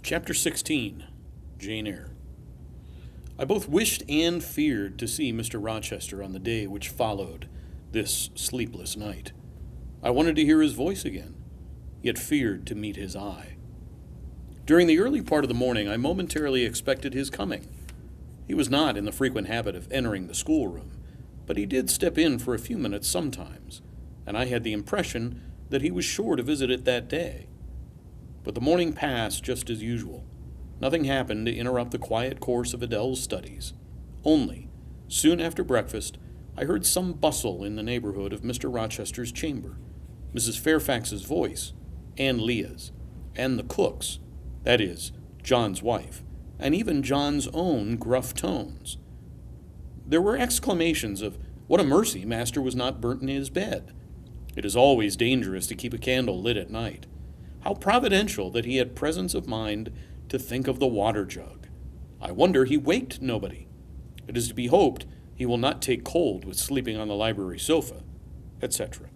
Chapter 16, Jane Eyre. I both wished and feared to see Mr. Rochester on the day which followed this sleepless night. I wanted to hear his voice again, yet feared to meet his eye. During the early part of the morning, I momentarily expected his coming. He was not in the frequent habit of entering the schoolroom, but he did step in for a few minutes sometimes, and I had the impression that he was sure to visit it that day. But the morning passed just as usual. Nothing happened to interrupt the quiet course of Adele's studies. Only, soon after breakfast, I heard some bustle in the neighborhood of Mr. Rochester's chamber. Mrs. Fairfax's voice, and Leah's, and the cook's, that is, John's wife, and even John's own gruff tones. There were exclamations of, "What a mercy master was not burnt in his bed. It is always dangerous to keep a candle lit at night. How providential that he had presence of mind to think of the water jug. I wonder he waked nobody. It is to be hoped he will not take cold with sleeping on the library sofa," etc.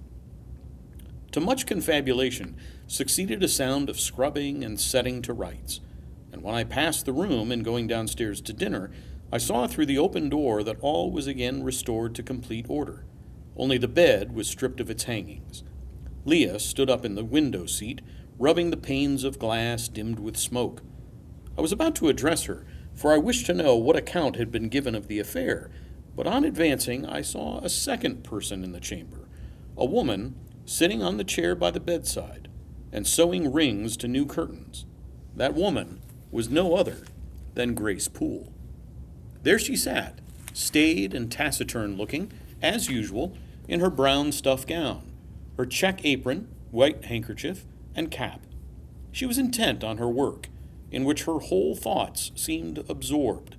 To much confabulation succeeded a sound of scrubbing and setting to rights, and when I passed the room in going downstairs to dinner, I saw through the open door that all was again restored to complete order. Only the bed was stripped of its hangings. Leah stood up in the window seat, rubbing the panes of glass dimmed with smoke. I was about to address her, for I wished to know what account had been given of the affair, but on advancing I saw a second person in the chamber, a woman sitting on the chair by the bedside, and sewing rings to new curtains. That woman was no other than Grace Poole. There she sat, staid and taciturn looking, as usual, in her brown stuff gown, her check apron, white handkerchief, and cap. She was intent on her work, in which her whole thoughts seemed absorbed.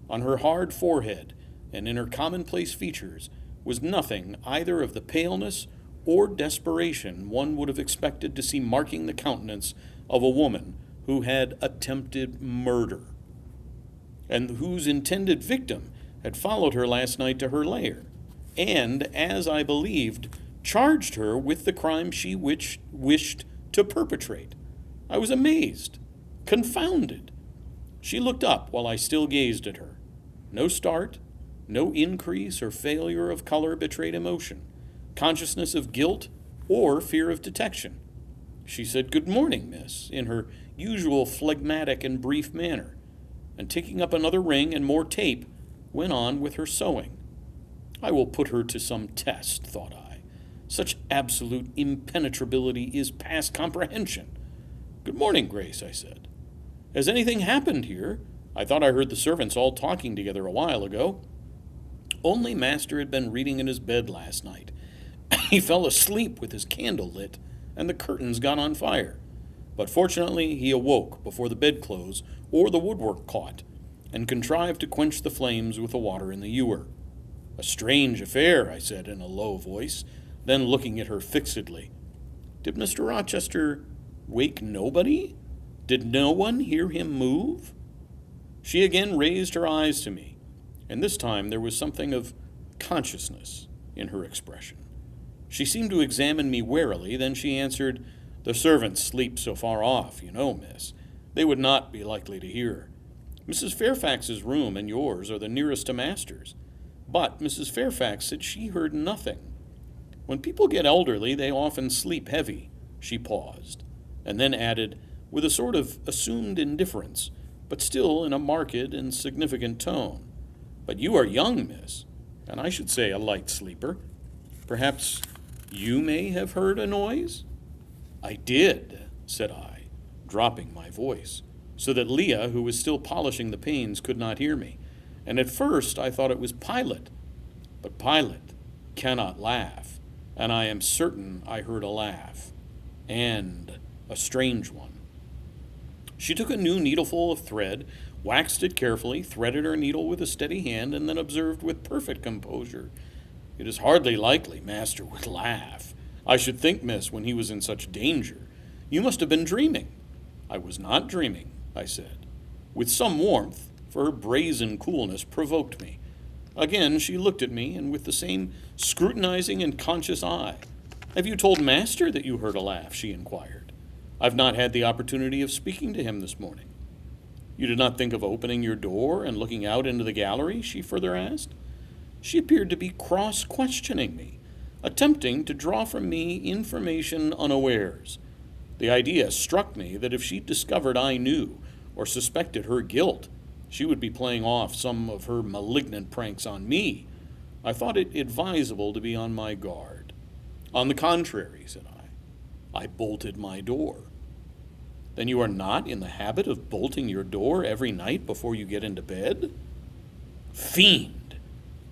On her hard forehead and in her commonplace features was nothing either of the paleness or desperation one would have expected to see marking the countenance of a woman who had attempted murder, and whose intended victim had followed her last night to her lair, and, as I believed, charged her with the crime she wished to perpetrate. I was amazed, confounded. She looked up while I still gazed at her. No start, no increase or failure of color betrayed emotion, consciousness of guilt, or fear of detection. She said, "Good morning, miss," in her usual phlegmatic and brief manner, and taking up another ring and more tape, went on with her sewing. I will put her to some test, thought I. Such absolute impenetrability is past comprehension. "Good morning, Grace," I said. "Has anything happened here? I thought I heard the servants all talking together a while ago." "Only master had been reading in his bed last night. He fell asleep with his candle lit, and the curtains got on fire. But fortunately he awoke before the bedclothes or the woodwork caught, and contrived to quench the flames with the water in the ewer." "A strange affair," I said in a low voice, then looking at her fixedly. "Did Mr. Rochester wake nobody? Did no one hear him move?" She again raised her eyes to me, and this time there was something of consciousness in her expression. She seemed to examine me warily, then she answered, "The servants sleep so far off, you know, miss. They would not be likely to hear. Mrs. Fairfax's room and yours are the nearest to master's. But Mrs. Fairfax said she heard nothing. When people get elderly, they often sleep heavy." She paused, and then added, with a sort of assumed indifference, but still in a marked and significant tone, "But you are young, miss, and I should say a light sleeper. Perhaps you may have heard a noise?" "I did," said I, dropping my voice, so that Leah, who was still polishing the panes, could not hear me, and at first I thought it was Pilot. But Pilot cannot laugh, and I am certain I heard a laugh, and a strange one. She took a new needleful of thread, waxed it carefully, threaded her needle with a steady hand, and then observed with perfect composure, "It is hardly likely master would laugh. I should think, miss, when he was in such danger, you must have been dreaming." "I was not dreaming," I said, with some warmth, for her brazen coolness provoked me. Again she looked at me, and with the same scrutinizing and conscious eye. "Have you told master that you heard a laugh?" she inquired. "I've not had the opportunity of speaking to him this morning." You did not think of opening your door and looking out into the gallery?" she further asked. She appeared to be cross-questioning me, attempting to draw from me information unawares. The idea struck me that if she discovered I knew or suspected her guilt, she would be playing off some of her malignant pranks on me. I thought it advisable to be on my guard. "On the contrary," said I bolted my door." "Then you are not in the habit of bolting your door every night before you get into bed?" Fiend!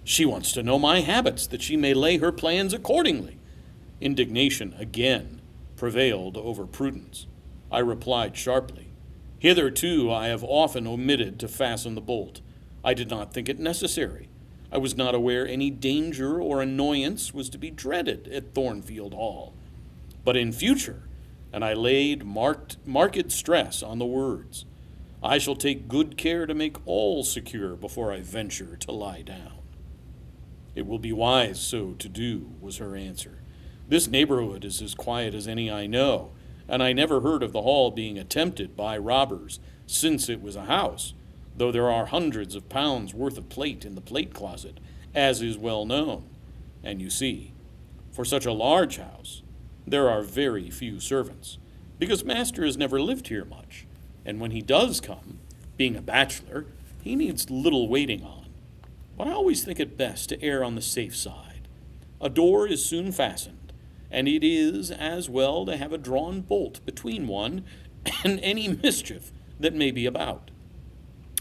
She wants to know my habits, that she may lay her plans accordingly. Indignation again prevailed over prudence. I replied sharply, "Hitherto I have often omitted to fasten the bolt. I did not think it necessary. I was not aware any danger or annoyance was to be dreaded at Thornfield Hall. But in future," and I laid marked stress on the words, "I shall take good care to make all secure before I venture to lie down." "It will be wise so to do," was her answer. "This neighborhood is as quiet as any I know, and I never heard of the hall being attempted by robbers since it was a house, though there are hundreds of pounds worth of plate in the plate closet, as is well known. And you see, for such a large house, there are very few servants, because master has never lived here much, and when he does come, being a bachelor, he needs little waiting on. But I always think it best to err on the safe side. A door is soon fastened, and it is as well to have a drawn bolt between one and any mischief that may be about.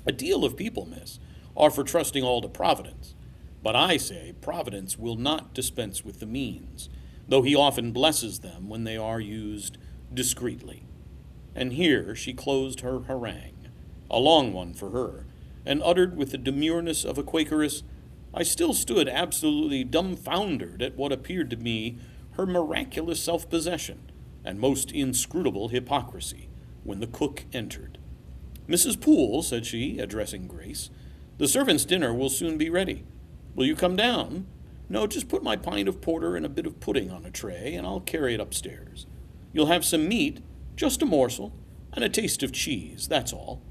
A deal of people, miss, are for trusting all to Providence, but I say Providence will not dispense with the means, though he often blesses them when they are used discreetly." And here she closed her harangue, a long one for her, and uttered with the demureness of a Quakeress. I still stood absolutely dumbfoundered at what appeared to me her miraculous self-possession and most inscrutable hypocrisy, when the cook entered. "Mrs. Poole," said she, addressing Grace, "the servants' dinner will soon be ready. Will you come down? No, just put my pint of porter and a bit of pudding on a tray, and I'll carry it upstairs. You'll have some meat, just a morsel, and a taste of cheese, that's all.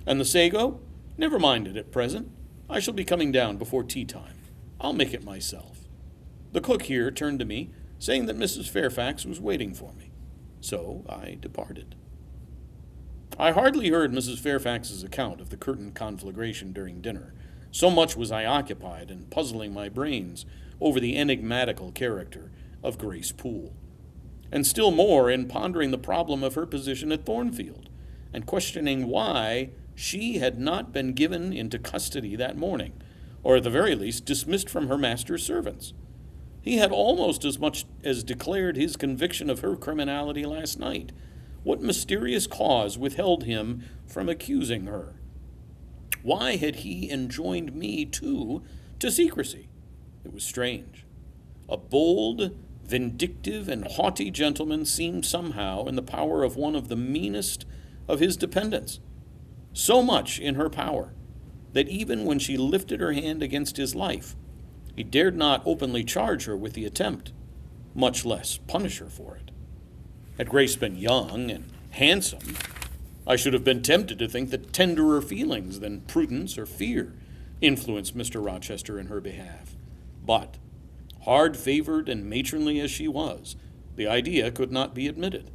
And the sago? Never mind it at present. I shall be coming down before tea time. I'll make it myself." The cook here turned to me, saying that Mrs. Fairfax was waiting for me. So I departed. I hardly heard Mrs. Fairfax's account of the curtain conflagration during dinner. So much was I occupied in puzzling my brains over the enigmatical character of Grace Poole, and still more in pondering the problem of her position at Thornfield, and questioning why she had not been given into custody that morning, or at the very least dismissed from her master's servants. He had almost as much as declared his conviction of her criminality last night. What mysterious cause withheld him from accusing her? Why had he enjoined me, too, to secrecy? It was strange. A bold, vindictive, and haughty gentleman seemed somehow in the power of one of the meanest of his dependents. So much in her power, that even when she lifted her hand against his life, he dared not openly charge her with the attempt, much less punish her for it. Had Grace been young and handsome, I should have been tempted to think that tenderer feelings than prudence or fear influenced Mr. Rochester in her behalf. But, hard-favored and matronly as she was, the idea could not be admitted.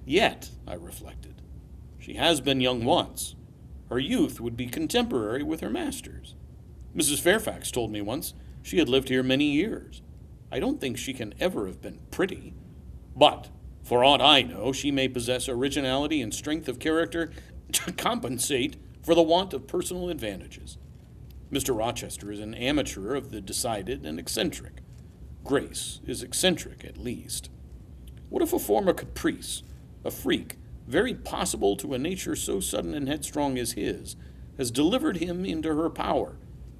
Yet, I reflected, she has been young once. Her youth would be contemporary with her master's. Mrs. Fairfax told me once she had lived here many years. I don't think she can ever have been pretty, but for aught I know, she may possess originality and strength of character to compensate for the want of personal advantages. Mr. Rochester is an amateur of the decided and eccentric. Grace is eccentric, at least. What if a form of caprice, a freak, very possible to a nature so sudden and headstrong as his, has delivered him into her power,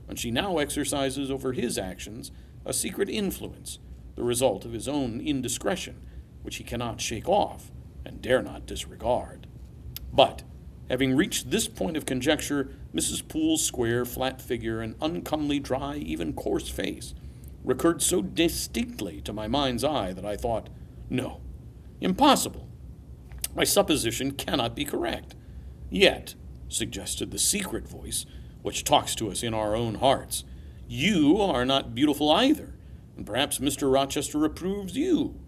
and she now exercises over his actions a secret influence, the result of his own indiscretion, which he cannot shake off and dare not disregard. But, having reached this point of conjecture, Mrs. Poole's square, flat figure and uncomely, dry, even coarse face recurred so distinctly to my mind's eye that I thought, no, impossible. My supposition cannot be correct. Yet, suggested the secret voice, which talks to us in our own hearts. You are not beautiful either, and perhaps Mr. Rochester approves you.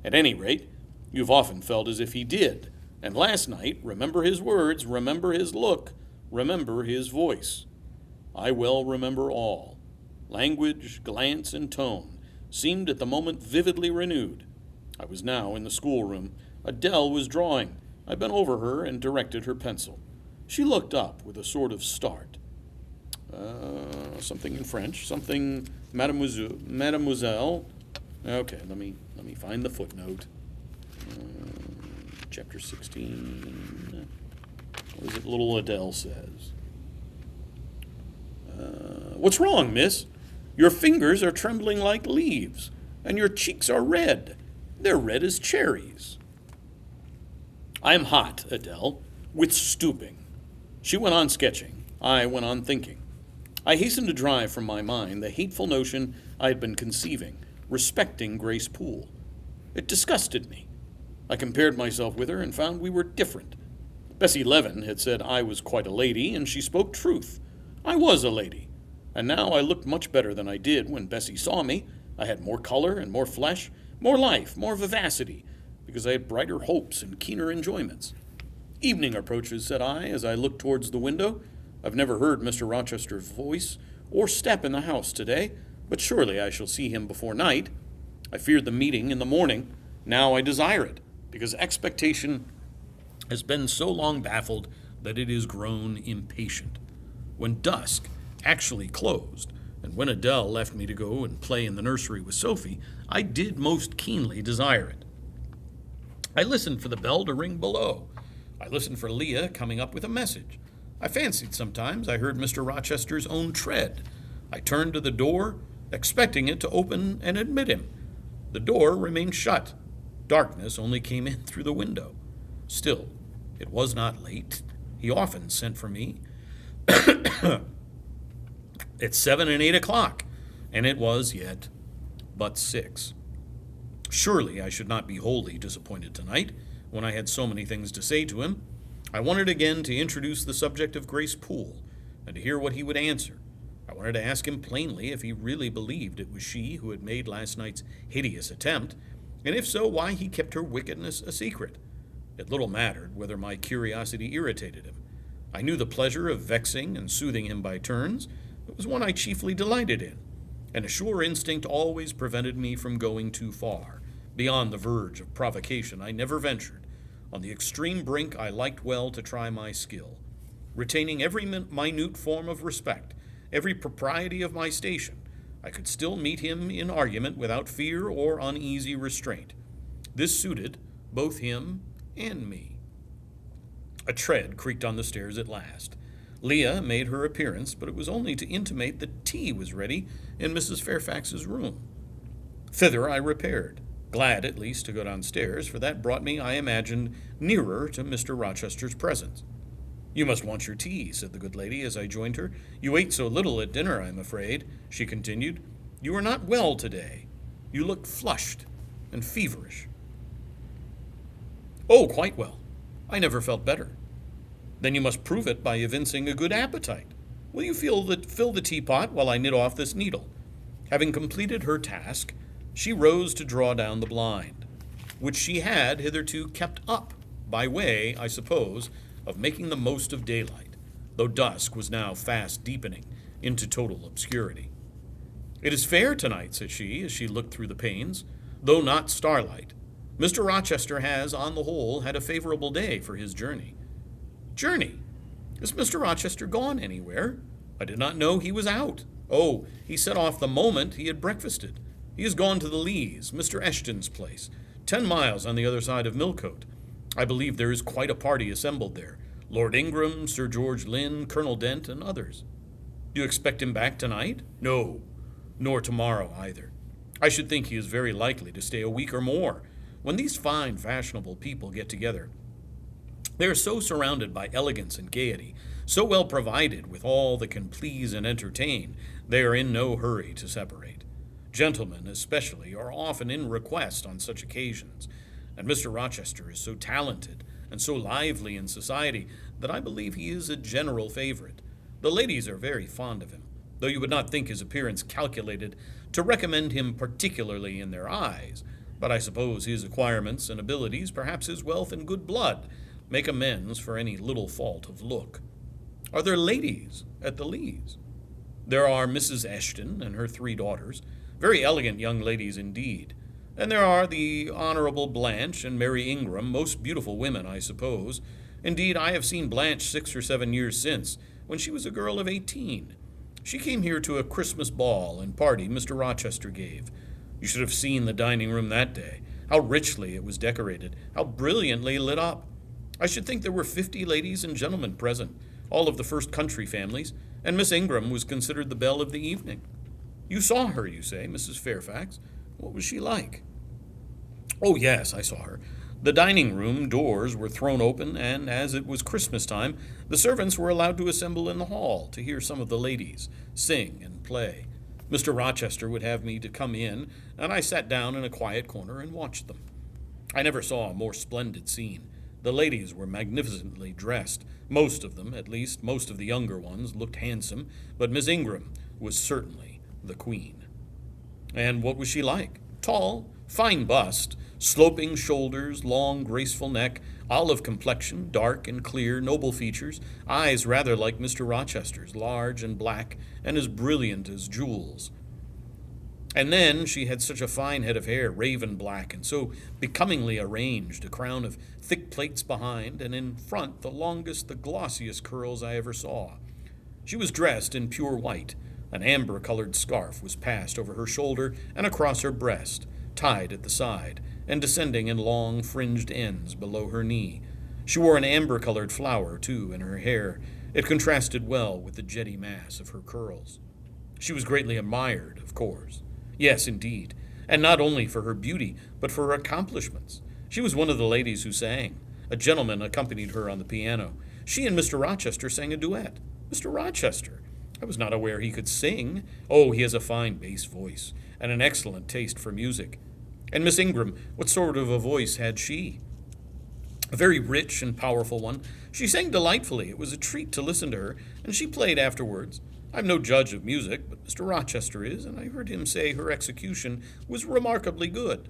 At any rate, you've often felt as if he did, and last night, remember his words, remember his look, remember his voice. I well remember all. Language, glance, and tone seemed at the moment vividly renewed. I was now in the schoolroom. Adele was drawing. I bent over her and directed her pencil. She looked up with a sort of start. Something in French, something mademoiselle. Okay, let me find the footnote. Chapter 16. What is it little Adele says? What's wrong, miss? Your fingers are trembling like leaves, and your cheeks are red. They're red as cherries. I'm hot, Adele, with stooping. She went on sketching. I went on thinking. I hastened to drive from my mind the hateful notion I had been conceiving, respecting Grace Poole. It disgusted me. I compared myself with her and found we were different. Bessie Levin had said I was quite a lady, and she spoke truth. I was a lady, and now I looked much better than I did when Bessie saw me. I had more color and more flesh, more life, more vivacity, because I had brighter hopes and keener enjoyments. Evening approaches, said I, as I looked towards the window. I've never heard Mr. Rochester's voice or step in the house today, but surely I shall see him before night. I feared the meeting in the morning. Now I desire it, because expectation has been so long baffled that it is grown impatient. When dusk actually closed, and when Adele left me to go and play in the nursery with Sophie, I did most keenly desire it. I listened for the bell to ring below. I listened for Leah coming up with a message. I fancied sometimes I heard Mr. Rochester's own tread. I turned to the door, expecting it to open and admit him. The door remained shut. Darkness only came in through the window. Still, it was not late. He often sent for me. It's 7 and 8 o'clock, and it was yet but 6. Surely I should not be wholly disappointed tonight, when I had so many things to say to him. I wanted again to introduce the subject of Grace Poole, and to hear what he would answer. I wanted to ask him plainly if he really believed it was she who had made last night's hideous attempt, and if so, why he kept her wickedness a secret. It little mattered whether my curiosity irritated him. I knew the pleasure of vexing and soothing him by turns. It was one I chiefly delighted in, and a sure instinct always prevented me from going too far. Beyond the verge of provocation I never ventured. On the extreme brink I liked well to try my skill. Retaining every minute form of respect, every propriety of my station, I could still meet him in argument without fear or uneasy restraint. This suited both him and me. A tread creaked on the stairs at last. Leah made her appearance, but it was only to intimate that tea was ready in Mrs. Fairfax's room. Thither I repaired, glad at least to go downstairs, for that brought me, I imagined, nearer to Mr. Rochester's presence. You must want your tea, said the good lady as I joined her. You ate so little at dinner, I'm afraid, she continued. You are not well today. You look flushed and feverish. Oh, quite well. I never felt better. Then you must prove it by evincing a good appetite. Will you fill the teapot while I knit off this needle? Having completed her task, she rose to draw down the blind, which she had hitherto kept up, by way, I suppose, of making the most of daylight, though dusk was now fast deepening into total obscurity. It is fair tonight, said she, as she looked through the panes, though not starlight. Mr. Rochester has, on the whole, had a favorable day for his journey. Journey? Is Mr. Rochester gone anywhere? I did not know he was out. Oh, he set off the moment he had breakfasted. He has gone to the Lees, Mr. Eshton's place, 10 miles on the other side of Millcote. I believe there is quite a party assembled there. Lord Ingram, Sir George Lynn, Colonel Dent, and others. Do you expect him back tonight? No, nor tomorrow either. I should think he is very likely to stay a week or more. When these fine, fashionable people get together, they are so surrounded by elegance and gaiety, so well provided with all that can please and entertain, they are in no hurry to separate. Gentlemen, especially, are often in request on such occasions, and Mr. Rochester is so talented and so lively in society that I believe he is a general favorite. The ladies are very fond of him, though you would not think his appearance calculated to recommend him particularly in their eyes. But I suppose his acquirements and abilities, perhaps his wealth and good blood, make amends for any little fault of look. Are there ladies at the Lees? There are Mrs. Eshton and her 3 daughters, very elegant young ladies indeed. And there are the Honorable Blanche and Mary Ingram, most beautiful women, I suppose. Indeed, I have seen Blanche 6 or 7 years since, when she was a girl of 18. She came here to a Christmas ball and party Mr. Rochester gave. You should have seen the dining room that day. How richly it was decorated, how brilliantly lit up. I should think there were 50 ladies and gentlemen present, all of the first country families, and Miss Ingram was considered the belle of the evening. You saw her, you say, Mrs. Fairfax. What was she like? Oh, yes, I saw her. The dining room doors were thrown open, and as it was Christmas time, the servants were allowed to assemble in the hall to hear some of the ladies sing and play. Mr. Rochester would have me to come in, and I sat down in a quiet corner and watched them. I never saw a more splendid scene. The ladies were magnificently dressed. Most of them, at least, most of the younger ones, looked handsome, but Miss Ingram was certainly the queen. And what was she like? Tall, fine bust, sloping shoulders, long, graceful neck, olive complexion, dark and clear, noble features, eyes rather like Mr. Rochester's, large and black, and as brilliant as jewels. And then she had such a fine head of hair, raven black, and so becomingly arranged, a crown of thick plaits behind, and in front the longest, the glossiest curls I ever saw. She was dressed in pure white. An amber-colored scarf was passed over her shoulder and across her breast, tied at the side, and descending in long, fringed ends below her knee. She wore an amber-colored flower, too, in her hair. It contrasted well with the jetty mass of her curls. She was greatly admired, of course. Yes, indeed, and not only for her beauty, but for her accomplishments. She was one of the ladies who sang. A gentleman accompanied her on the piano. She and Mr. Rochester sang a duet. Mr. Rochester! I was not aware he could sing. Oh, he has a fine bass voice, and an excellent taste for music. And Miss Ingram, what sort of a voice had she? A very rich and powerful one. She sang delightfully. It was a treat to listen to her, and she played afterwards. I'm no judge of music, but Mr. Rochester is, and I heard him say her execution was remarkably good.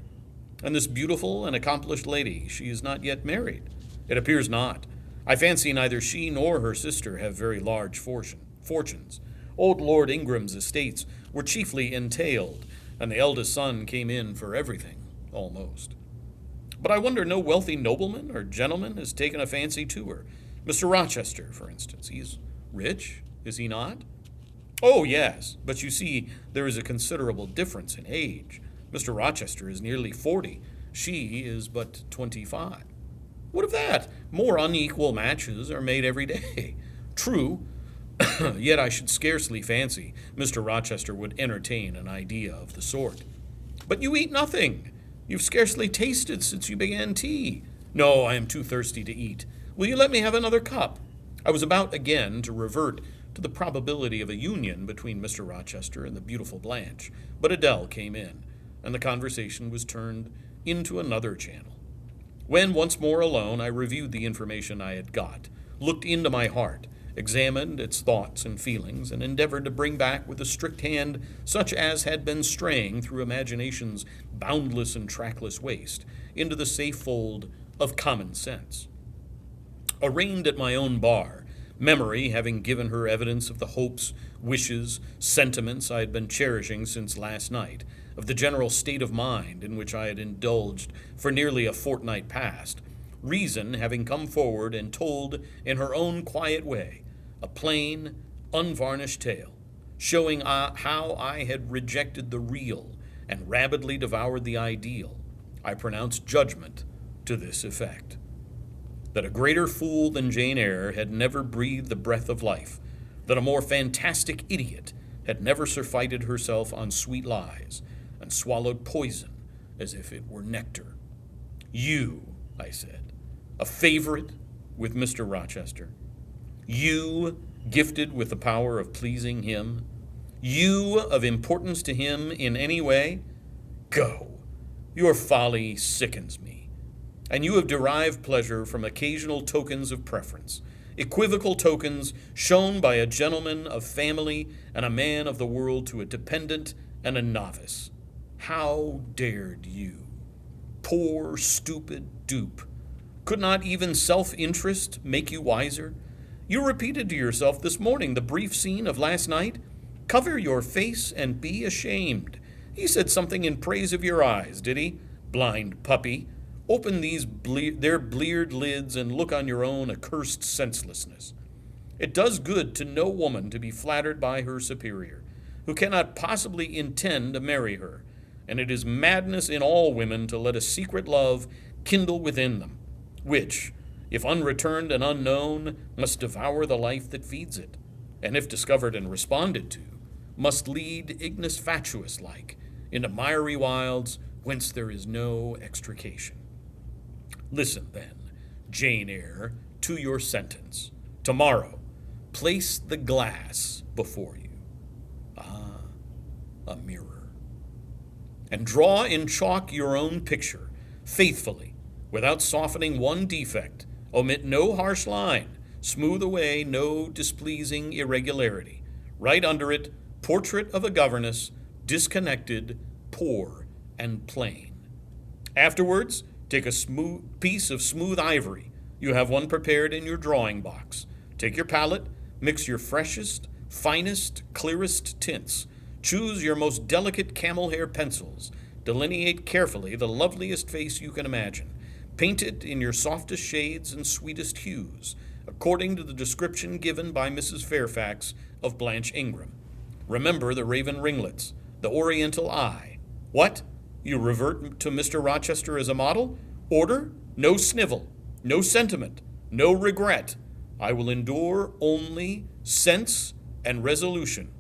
And this beautiful and accomplished lady, she is not yet married. It appears not. I fancy neither she nor her sister have very large fortunes. Old Lord Ingram's estates were chiefly entailed, and the eldest son came in for everything, almost. But I wonder no wealthy nobleman or gentleman has taken a fancy to her. Mr. Rochester, for instance. He's rich, is he not? Oh, yes, but you see, there is a considerable difference in age. Mr. Rochester is nearly 40. She is but 25. What of that? More unequal matches are made every day. True, yet I should scarcely fancy Mr. Rochester would entertain an idea of the sort. But you eat nothing. You've scarcely tasted since you began tea. No, I am too thirsty to eat. Will you let me have another cup? I was about again to revert to the probability of a union between Mr. Rochester and the beautiful Blanche, but Adele came in, and the conversation was turned into another channel. When once more alone, I reviewed the information I had got, looked into my heart, examined its thoughts and feelings, and endeavored to bring back with a strict hand such as had been straying through imagination's boundless and trackless waste into the safe fold of common sense. Arraigned at my own bar, memory having given her evidence of the hopes, wishes, sentiments I had been cherishing since last night, of the general state of mind in which I had indulged for nearly a fortnight past, reason having come forward and told in her own quiet way a plain, unvarnished tale, showing how I had rejected the real and rabidly devoured the ideal, I pronounced judgment to this effect: that a greater fool than Jane Eyre had never breathed the breath of life, that a more fantastic idiot had never surfeited herself on sweet lies, and swallowed poison as if it were nectar. You, I said, a favorite with Mr. Rochester. You, gifted with the power of pleasing him. You, of importance to him in any way. Go. Your folly sickens me. And you have derived pleasure from occasional tokens of preference. equivocal tokens shown by a gentleman of family and a man of the world to a dependent and a novice. How dared you? Poor, stupid dupe. Could not even self-interest make you wiser? You repeated to yourself this morning the brief scene of last night. Cover your face and be ashamed. He said something in praise of your eyes, did he? Blind puppy. Open their bleared lids and look on your own accursed senselessness. It does good to no woman to be flattered by her superior, who cannot possibly intend to marry her, and it is madness in all women to let a secret love kindle within them, which, if unreturned and unknown, must devour the life that feeds it, and if discovered and responded to, must lead ignis fatuus-like into miry wilds whence there is no extrication. Listen, then, Jane Eyre, to your sentence. Tomorrow, place the glass before you. Ah, a mirror. And draw in chalk your own picture, faithfully, without softening one defect. Omit no harsh line, smooth away no displeasing irregularity. Write under it, portrait of a governess, disconnected, poor, and plain. Afterwards, take a piece of smooth ivory. You have one prepared in your drawing box. Take your palette, mix your freshest, finest, clearest tints. Choose your most delicate camel hair pencils. Delineate carefully the loveliest face you can imagine. Paint it in your softest shades and sweetest hues, according to the description given by Mrs. Fairfax of Blanche Ingram. Remember the raven ringlets, the oriental eye. What? You revert to Mr. Rochester as a model? Order? No snivel, no sentiment, no regret. I will endure only sense and resolution.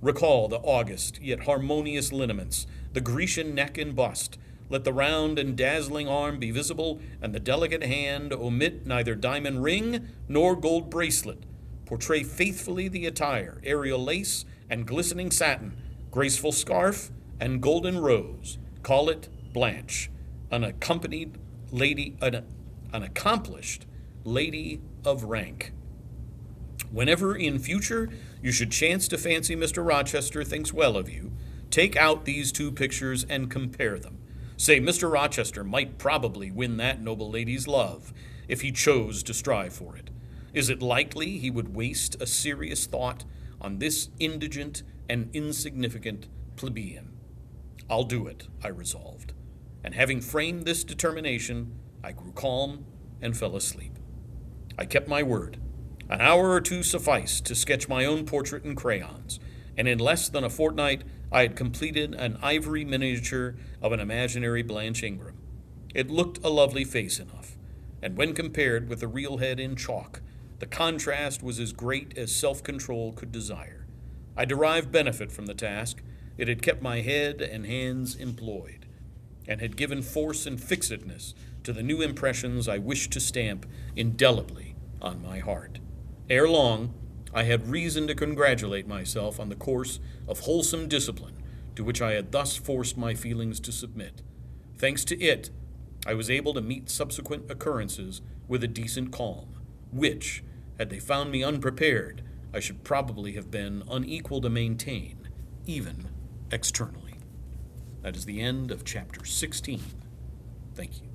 Recall the august yet harmonious lineaments, the Grecian neck and bust. Let the round and dazzling arm be visible, and the delicate hand omit neither diamond ring nor gold bracelet. Portray faithfully the attire, aerial lace and glistening satin, graceful scarf and golden rose. Call it Blanche, an accomplished lady of rank. Whenever in future you should chance to fancy Mr. Rochester thinks well of you, take out these two pictures and compare them. Say Mr. Rochester might probably win that noble lady's love if he chose to strive for it. Is it likely he would waste a serious thought on this indigent and insignificant plebeian? I'll do it, I resolved, and having framed this determination, I grew calm and fell asleep. I kept my word. An hour or two sufficed to sketch my own portrait in crayons, and in less than a fortnight I had completed an ivory miniature of an imaginary Blanche Ingram. It looked a lovely face enough, and when compared with the real head in chalk, the contrast was as great as self-control could desire. I derived benefit from the task. It had kept my head and hands employed, and had given force and fixedness to the new impressions I wished to stamp indelibly on my heart. Ere long, I had reason to congratulate myself on the course of wholesome discipline to which I had thus forced my feelings to submit. Thanks to it, I was able to meet subsequent occurrences with a decent calm, which, had they found me unprepared, I should probably have been unequal to maintain, even externally. That is the end of chapter 16. Thank you.